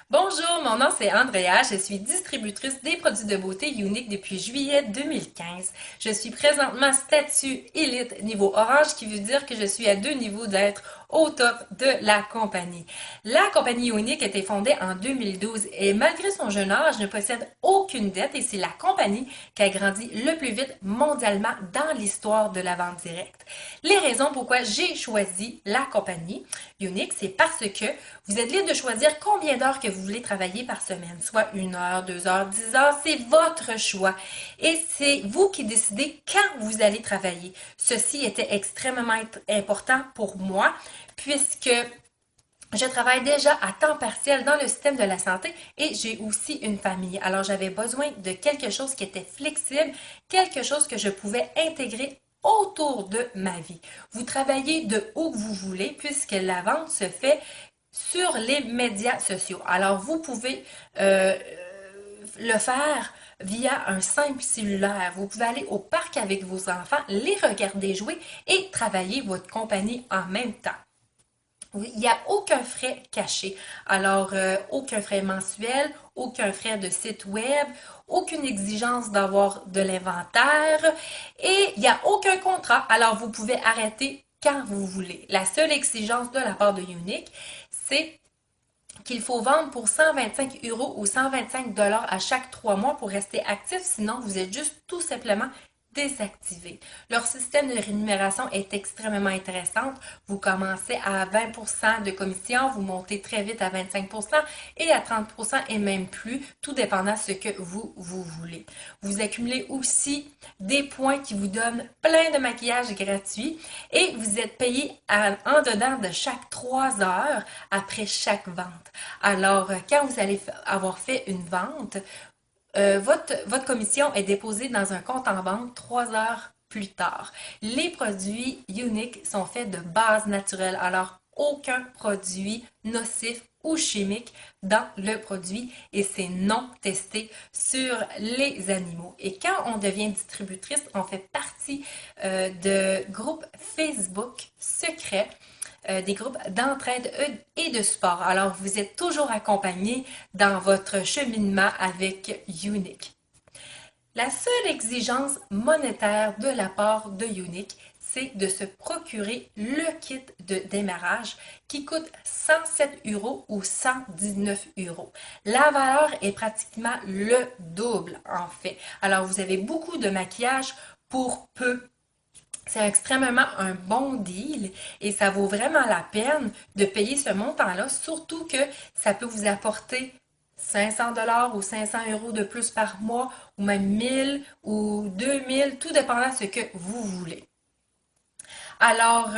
Bonjour, mon nom c'est Andrea, je suis distributrice des produits de beauté Unique depuis juillet 2015. Je suis présentement statut élite niveau orange qui veut dire que je suis à 2 niveaux d'être au top de la compagnie. La compagnie Unique a été fondée en 2012 et malgré son jeune âge ne possède aucune dette et c'est la compagnie qui a grandi le plus vite mondialement dans l'histoire de la vente directe. Les raisons pourquoi j'ai choisi la compagnie Unique, c'est parce que vous êtes libre de choisir combien d'heures que vous voulez travailler par semaine, soit 1 heure, 2 heures, 10 heures, c'est votre choix. Et c'est vous qui décidez quand vous allez travailler. Ceci était extrêmement important pour moi puisque je travaille déjà à temps partiel dans le système de la santé et j'ai aussi une famille. Alors j'avais besoin de quelque chose qui était flexible, quelque chose que je pouvais intégrer autour de ma vie. Vous travaillez de où vous voulez puisque la vente se fait sur les médias sociaux. Alors, vous pouvez le faire via un simple cellulaire. Vous pouvez aller au parc avec vos enfants, les regarder jouer et travailler votre compagnie en même temps. Il n'y a aucun frais caché. Alors, aucun frais mensuel, aucun frais de site web, aucune exigence d'avoir de l'inventaire et il n'y a aucun contrat. Alors, vous pouvez arrêter quand vous voulez. La seule exigence de la part de Unique, c'est qu'il faut vendre pour 125 € ou 125 $ à chaque 3 mois pour rester actif, sinon vous êtes juste tout simplement désactivé. Leur système de rémunération est extrêmement intéressant. Vous commencez à 20% de commission, vous montez très vite à 25% et à 30% et même plus, tout dépendant de ce que vous voulez. Vous accumulez aussi des points qui vous donnent plein de maquillage gratuit et vous êtes payé en dedans de chaque 3 heures après chaque vente. Alors, quand vous allez avoir fait une vente, votre commission est déposée dans un compte en banque 3 heures plus tard. Les produits Unique sont faits de base naturelle, alors aucun produit nocif ou chimique dans le produit et c'est non testé sur les animaux. Et quand on devient distributrice, on fait partie de groupes Facebook secrets, des groupes d'entraide et de sport. Alors, vous êtes toujours accompagné dans votre cheminement avec Unique. La seule exigence monétaire de la part de Unique, c'est de se procurer le kit de démarrage qui coûte 107 € ou 119 €. La valeur est pratiquement le double en fait. Alors vous avez beaucoup de maquillage pour peu. C'est extrêmement un bon deal et ça vaut vraiment la peine de payer ce montant-là, surtout que ça peut vous apporter 500 $ ou 500 € de plus par mois, ou même 1000 ou 2000, tout dépendant de ce que vous voulez. Alors,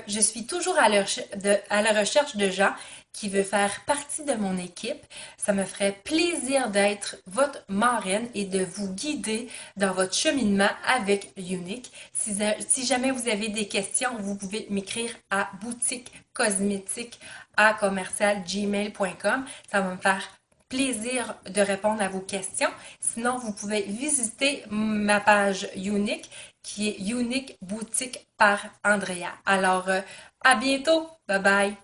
je suis toujours à la recherche de gens qui veulent faire partie de mon équipe. Ça me ferait plaisir d'être votre marraine et de vous guider dans votre cheminement avec Unique. Si jamais vous avez des questions, vous pouvez m'écrire à boutique cosmétique à commercial@gmail.com. Ça va me faire plaisir de répondre à vos questions. Sinon, vous pouvez visiter ma page Unique qui est Unique Boutique par Andrea. Alors, à bientôt. Bye bye.